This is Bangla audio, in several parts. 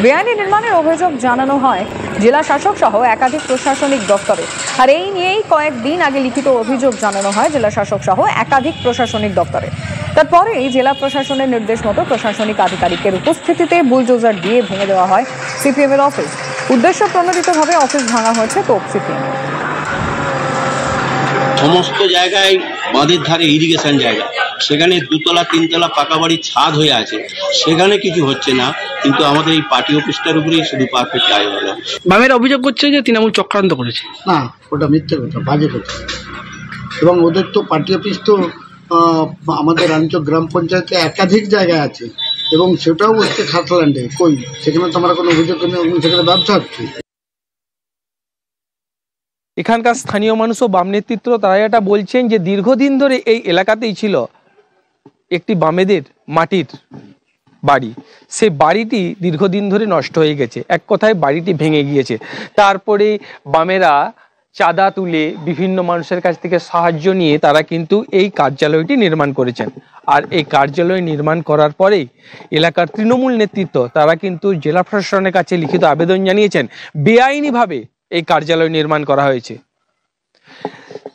বেআইনি নির্মাণের অভিযোগ জানানো হয় জেলা শাসক সহ একাধিক প্রশাসনিক দপ্তরে। আর এই নিয়েই কয়েকদিন আগে লিখিত অভিযোগ জানানো হয় জেলা শাসক সহ একাধিক প্রশাসনিক দপ্তরে। তারপরেই জেলা প্রশাসনের নির্দেশ মতো প্রশাসনিক আধিকারিকের উপস্থিতিতে বুলডোজার দিয়ে ভেঙে দেওয়া হয় সিপিএম এর অফিস। উদ্দেশ্য প্রণোদিতভাবে অফিস ভাঙা হয়েছে তোপ সিপিএম। সমস্ত জায়গায় বাঁধের ধারে ইরিগেশন জায়গা, সেখানে 2 তলা 3 তলা পাকা বাড়ির ছাদ হয়ে আছে, সেখানে কিছু হচ্ছে না, কিন্তু আমাদের এই পার্টি অফিসটার উপরেই শুধু পারফেক্ট আয় হলো। বামেরা অভিযোগ করছে যে তৃণমূল চক্রান্ত করেছে। না, ওটা মিথ্যে কথা, বাজে কথা। এবং ওদের তো পার্টি অফিস তো আমাদের রানীচক গ্রাম পঞ্চায়েতে একাধিক জায়গায় আছে, এবং সেটাও হচ্ছে খাতল্যান্ডে। কই, সেখানে তো আমরা কোনো অভিযোগ নেই, সেখানে ব্যবসা হচ্ছে। এখানকার স্থানীয় মানুষ ও বাম নেতৃত্ব তারা এটা বলছেন যে দীর্ঘদিন ধরে এই এলাকাতেই ছিল একটি বামেদের মাটির বাড়ি। সেই বাড়িটি দীর্ঘদিন ধরে নষ্ট হয়ে গেছে, এক কথায় বাড়িটি ভেঙে গিয়েছে। তারপরে বামেরা চাঁদা তুলে বিভিন্ন মানুষের কাছ থেকে সাহায্য নিয়ে তারা কিন্তু এই কার্যালয়টি নির্মাণ করেছেন। আর এই কার্যালয় নির্মাণ করার পরেই এলাকার তৃণমূল নেতৃত্ব তারা কিন্তু জেলা প্রশাসনের কাছে লিখিত আবেদন জানিয়েছেন বেআইনিভাবে এই কার্যালয় নির্মাণ করা হয়েছে।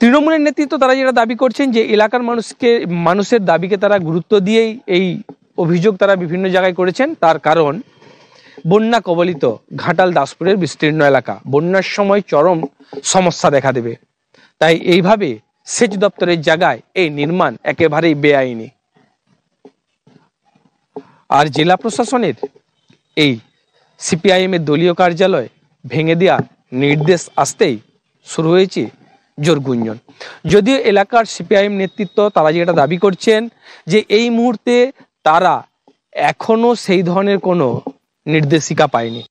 তৃণমূলের নেতৃত্ব তারা যেটা দাবি করছেন যে এলাকার মানুষের দাবিকে তারা গুরুত্ব দিয়েই এই অভিযোগ তারা বিভিন্ন জায়গায় করেছেন। তার কারণ বন্যা কবলিত ঘাটাল দাসপুরের বিস্তীর্ণ এলাকা, বন্যার সময় চরম সমস্যা দেখা দেবে, তাই এইভাবে সেচ দপ্তরের জায়গায় এই নির্মাণ একেবারেই বেআইনি। আর জেলা প্রশাসনের এই সিপিআইএম এর দলীয় কার্যালয় ভেঙে দেওয়া নির্দেশ আসতেই শুরু হয়েছে জোর গুঞ্জন। যদিও এলাকার সিপিআইএম নেতৃত্ব তারা যেটা দাবি করছেন যে এই মুহূর্তে তারা এখনো সেই ধরনের কোনো নির্দেশিকা পায়নি।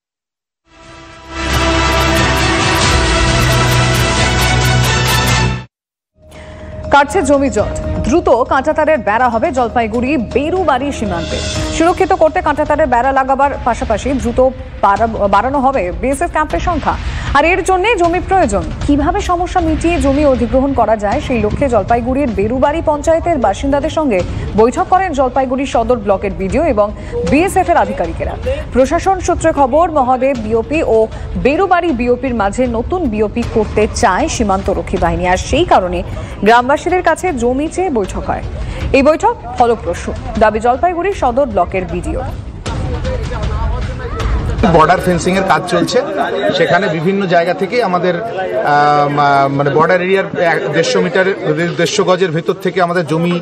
কাটছে জমি জট, দ্রুত কাঁটাতারের বেড়া হবে জলপাইগুড়ি বেরুবাড়ি সীমান্তে। সুরক্ষিত করতে কাঁটাতারের বেড়া লাগাবার পাশাপাশি দ্রুত বাড়ানো হবে বিএসএফ ক্যাম্পের সংখ্যা। আর এর জন্য জমি প্রয়োজন। কিভাবে সমস্যা মিটিয়ে জমি অধিগ্রহণ করা যায় সেই লক্ষ্যে জলপাইগুড়ির বেরুবাড়ি পঞ্চায়েতের বাসিন্দাদের সঙ্গে বৈঠক করেন জলপাইগুড়ি সদর ব্লকের বিডিও এবং বিএসএফ এর আধিকারিকেরা। প্রশাসন সূত্রে খবর, মহাদেব বিওপি ও বেরুবাড়ি বিওপির মাঝে নতুন বিওপি করতে চায় সীমান্তরক্ষী বাহিনী। আর সেই কারণে গ্রামবাসীদের কাছে জমি চেয়ে বৈঠক হয়। এই বৈঠক ফলপ্রসূ দাবি জলপাইগুড়ি সদর ব্লকের বিডিও। বর্ডার ফেন্সিং এর কাজ চলছে, সেখানে বিভিন্ন জায়গা থেকে আমাদের মানে বর্ডার এরিয়ার 150 মিটার 150 গজের ভেতর থেকে আমাদের জমি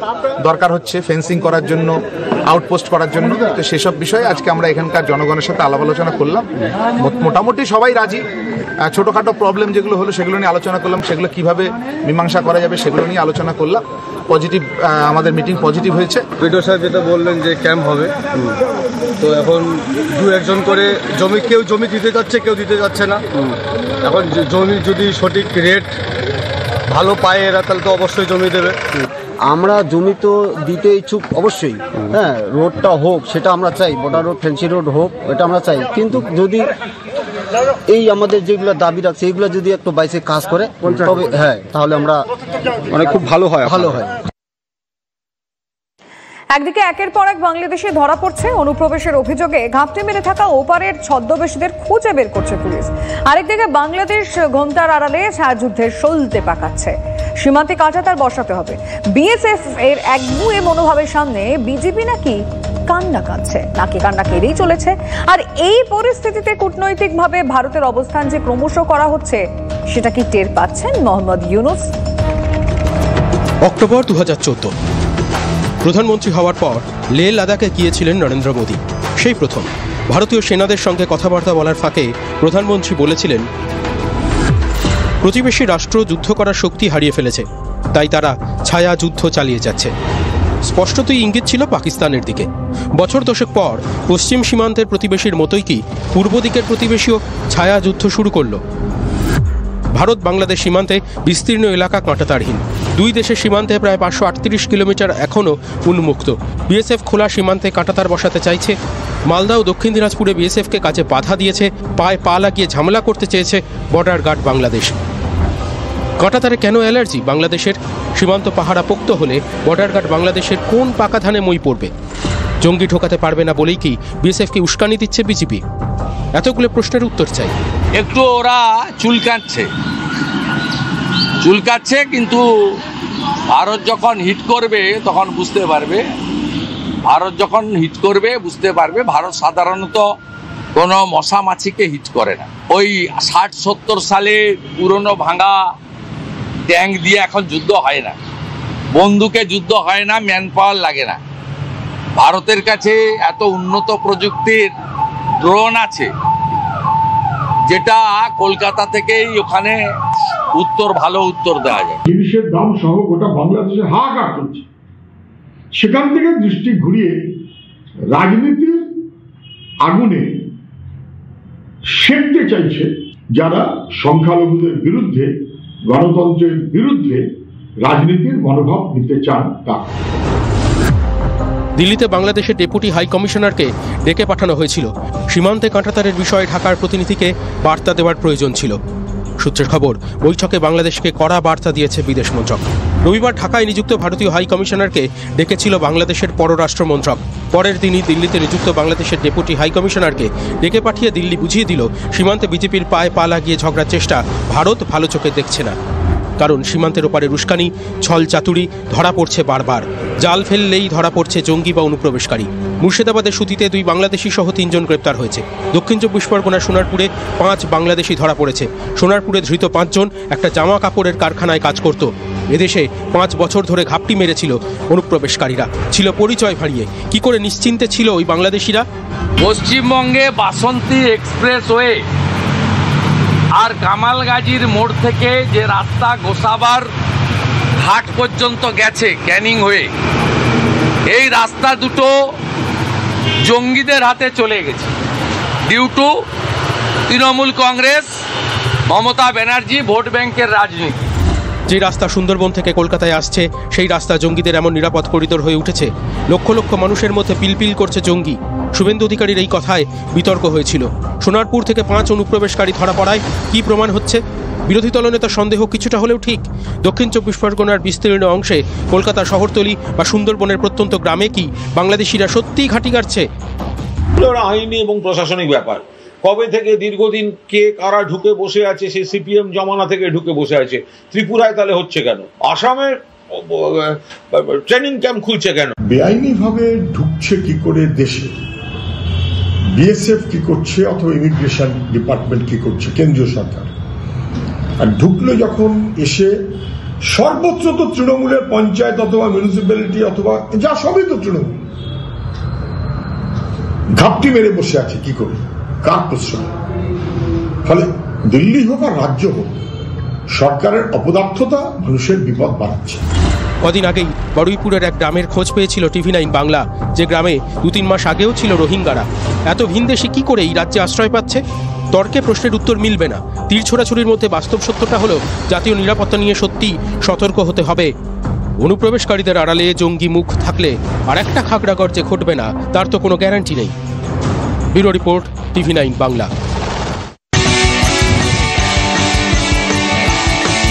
দরকার হচ্ছে ফেন্সিং করার জন্য, আউটপোস্ট করার জন্য। তো সেসব বিষয়ে আজকে আমরা এখানকার জনগণের সাথে আলাপ আলোচনা করলাম। মোটামুটি সবাই রাজি। ছোটোখাটো প্রবলেম যেগুলো হলো সেগুলো নিয়ে আলোচনা করলাম, সেগুলো কিভাবে মীমাংসা করা যাবে সেগুলো নিয়ে আলোচনা করলাম। পজিটিভ, আমাদের মিটিং পজিটিভ হয়েছে। বিডিও সাহেব যেটা বললেন যে ক্যাম্প হবে, তো এখন 2-1 করে কেউ জমি দিতে যাচ্ছে, কেউ দিতে যাচ্ছে না। এখন জমি যদি সঠিক রেট ভালো পায় এরা, তাহলে তো অবশ্যই জমি দেবে। আমরা জমি তো দিতে ইচ্ছুক অবশ্যই, হ্যাঁ, রোডটা হোক সেটা আমরা চাই, বর্ডার রোড ফেন্সি রোড হোক এটা আমরা চাই। কিন্তু যদি এই আমাদের যেগুলো দাবি রাখছে এগুলো যদি একটু বাইসে কাজ করে তবে হ্যাঁ, তাহলে আমরা মানে খুব ভালো হয়। একদিকে একের পর এক বাংলাদেশে ধরা পড়ছে অনুপ্রবেশের অভিযোগে ঘাপটি মেরে থাকা ওপারের ছদ্মবেশীদের খুঁজে বের করছে পুলিশ। আরেকদিকে বাংলাদেশ ঘোমটার আড়ালে ছায়াযুদ্ধের সলতে পাকাচ্ছে। সীমান্তে কাঁটাতার বসাতে হবে। বিএসএফ এর একগুঁয়ে মনোভাবের সামনে বিজেপি নাকি কান্না কাঁদছে, নাকি কান্না কেঁদেই চলেছে। আর এই পরিস্থিতিতে কূটনৈতিকভাবে ভারতের অবস্থান যে ক্রমশ করা হচ্ছে সেটা কি টের পাচ্ছেন মোহাম্মদ ইউনুস? অক্টোবর 2014 প্রধানমন্ত্রী হওয়ার পর লেহ লাদাখে গিয়েছিলেন নরেন্দ্র মোদী। সেই প্রথম ভারতীয় সেনাদের সঙ্গে কথাবার্তা বলার ফাঁকে প্রধানমন্ত্রী বলেছিলেন, প্রতিবেশী রাষ্ট্র যুদ্ধ করার শক্তি হারিয়ে ফেলেছে, তাই তারা ছায়া যুদ্ধ চালিয়ে যাচ্ছে। স্পষ্টতই ইঙ্গিত ছিল পাকিস্তানের দিকে। বছর দশেক পর পশ্চিম সীমান্তের প্রতিবেশীর মতোই কি পূর্ব দিকের প্রতিবেশীও ছায়া যুদ্ধ শুরু করল। ভারত বাংলাদেশ সীমান্তে বিস্তীর্ণ এলাকা কাঁটাতারহীন। দুই দেশের সীমান্তে প্রায় 538 কিলোমিটার এখনও উন্মুক্ত। বিএসএফ খোলা সীমান্তে কাঁটাতার বসাতে চাইছে। মালদা ও দক্ষিণ দিনাজপুরে বিএসএফকে কাজে বাধা দিয়েছে, পায়ে পা লাগিয়ে ঝামেলা করতে চেয়েছে বর্ডার গার্ড বাংলাদেশ। কাঁটাতারে কেন অ্যালার্জি বাংলাদেশের? সীমান্ত পাহারা পোক্ত হলে বর্ডার গার্ড বাংলাদেশের কোন পাকা ধানে মই পড়বে? জঙ্গি ঠোকাতে পারবে না বলেই কি বিএসএফকে উস্কানি দিচ্ছে বিজেপি? এতগুলো প্রশ্নের উত্তর চাই। একটু ওরা চুলকাচ্ছে, কিন্তু ভারত যখন হিট করবে তখন বুঝতে পারবে। ভারত সাধারণত কোনো মশা মাছিকে হিট করে না। ওই 60-70 সালে পুরনো ভাঙা ট্যাঙ্ক দিয়ে এখন যুদ্ধ হয় না, বন্দুকে যুদ্ধ হয় না, ম্যান পাওয়ার লাগে না। ভারতের কাছে এত উন্নত প্রযুক্তির ড্রোন আছে, যেটা কলকাতা থেকেই ওখানে ভালো উত্তর দেওয়া যায়। জিনিসের দাম সহ গোটা বাংলাদেশে হাহাকার চলছে। সেখান থেকে দৃষ্টি ঘুরিয়ে রাজনীতির আগুনে সেঁকতে চাইছে যারা সংখ্যালঘুদের বিরুদ্ধে, গণতন্ত্রের বিরুদ্ধে রাজনীতির মনোভাব নিতে চান তারা। দিল্লিতে বাংলাদেশের ডেপুটি হাই কমিশনারকে ডেকে পাঠানো হয়েছিল। সীমান্তে কাঁটাতারের বিষয়ে ঢাকার প্রতিনিধিকে বার্তা দেওয়ার প্রয়োজন ছিল। সূত্রের খবর, বৈঠকে বাংলাদেশকে কড়া বার্তা দিয়েছে বিদেশ মন্ত্রক। রবিবার ঢাকায় নিযুক্ত ভারতীয় হাই কমিশনারকে ডেকেছিল বাংলাদেশের পররাষ্ট্র মন্ত্রক। পরের দিনই দিল্লিতে নিযুক্ত বাংলাদেশের ডেপুটি হাই কমিশনারকে ডেকে পাঠিয়ে দিল্লি বুঝিয়ে দিল সীমান্তে বিজেপির পায়ে পা লাগিয়ে ঝগড়ার চেষ্টা ভারত ভালো চোখে দেখছে না। কারণ সীমান্তের ওপারে উস্কানি, ছল চাতুরি ধরা পড়ছে বারবার। জাল ফেললেই ধরা পড়ছে জঙ্গি বা অনুপ্রবেশকারী। মুর্শিদাবাদের সুতিতে 2 বাংলাদেশি সহ 3 জন গ্রেপ্তার হয়েছে। দক্ষিণ 24 পরগনার সোনারপুরে 5 বাংলাদেশি ধরা পড়েছে। সোনারপুরে ধৃত 5 জন একটা জামা কাপড়ের কারখানায় কাজ করত। এদেশে 5 বছর ধরে ঘাপটি মেরেছিল অনুপ্রবেশকারীরা। ছিল পরিচয় ভাড়িয়ে। কি করে নিশ্চিন্তে ছিল ওই বাংলাদেশিরা? পশ্চিমবঙ্গে বাসন্তী এক্সপ্রেসওয়ে আর কামালগাজীর মোড় থেকে যে রাস্তা গোসাবার ঘাট পর্যন্ত গেছে ক্যানিং হয়ে, এই রাস্তা দুটো জঙ্গিদের হাতে চলে গেছে due to Trinamool Congress, Mamata Banerjee vote ব্যাংকের রাজনীতি। যে রাস্তা সুন্দরবন থেকে কলকাতায় আসছে, সেই রাস্তা জঙ্গিদের এমন নিরাপদ করিডোর হয়ে উঠেছে। লক্ষ লক্ষ মানুষের মধ্যে পিলপিল করছে জঙ্গি। শুভেন্দু অধিকারীর এই কথায় বিতর্ক হয়েছিল। সোনারপুর থেকে 5 অনুপ্রবেশকারী ধরা পড়ায় কি প্রমাণ হচ্ছে? বিরোধী দলনেতার সন্দেহ কিছুটা হলেও ঠিক। দক্ষিণ 24 পরগনার বিস্তীর্ণ অংশে কলকাতা শহরতলি বা সুন্দরবনের প্রত্যন্ত গ্রামে কি বাংলাদেশিরা সত্যিই ঘাঁটি গাড়ছে? আইনি এবং প্রশাসনিক ব্যাপার। কবে থেকে দীর্ঘদিন কে কারা ঢুকে বসে আছে, সেই সিপিএম জমানা থেকে ঢুকে বসে আছে। ত্রিপুরায় তাহলে হচ্ছে কেন? আসামের ট্রেনিং ক্যাম্প খুলছে কেন? বেআইনি ভাবে ঢুকছে কি করে দেশে? বিএসএফ কি করছে, অথবা ইমিগ্রেশন ডিপার্টমেন্ট কি করছে, কেন্দ্রীয় সরকার। আর ঢুকলে যখন এসে সর্বত্র তো তৃণমূলের পঞ্চায়েত অথবা মিউনিসিপ্যালিটি অথবা যা সবই তো তৃণমূল, ঘাপটি মেরে বসে আছে কি করে, কার প্রশ্রয়? ফলে দিল্লি হোক আর রাজ্য হোক, সরকারের অপদার্থতা মানুষের বিপদ বাড়াচ্ছে। কদিন আগেই বড়ুইপুরের এক গ্রামের খোঁজ পেয়েছিল TV9 বাংলা, যে গ্রামে 2-3 মাস আগেও ছিল রোহিঙ্গারা। এত ভিনদেশি কি করে এই রাজ্যে আশ্রয় পাচ্ছে? তর্কে প্রশ্নের উত্তর মিলবে না। তীর ছোড়াছুরির মধ্যে বাস্তব সত্যটা হলো, জাতীয় নিরাপত্তা নিয়ে সত্যি সতর্ক হতে হবে। অনুপ্রবেশকারীদের আড়ালে জঙ্গি মুখ থাকলে আর একটা খাগড়াগড় যে ঘটবে না, তার তো কোনো গ্যারান্টি নেই। Bureau report, TV9 Bangla.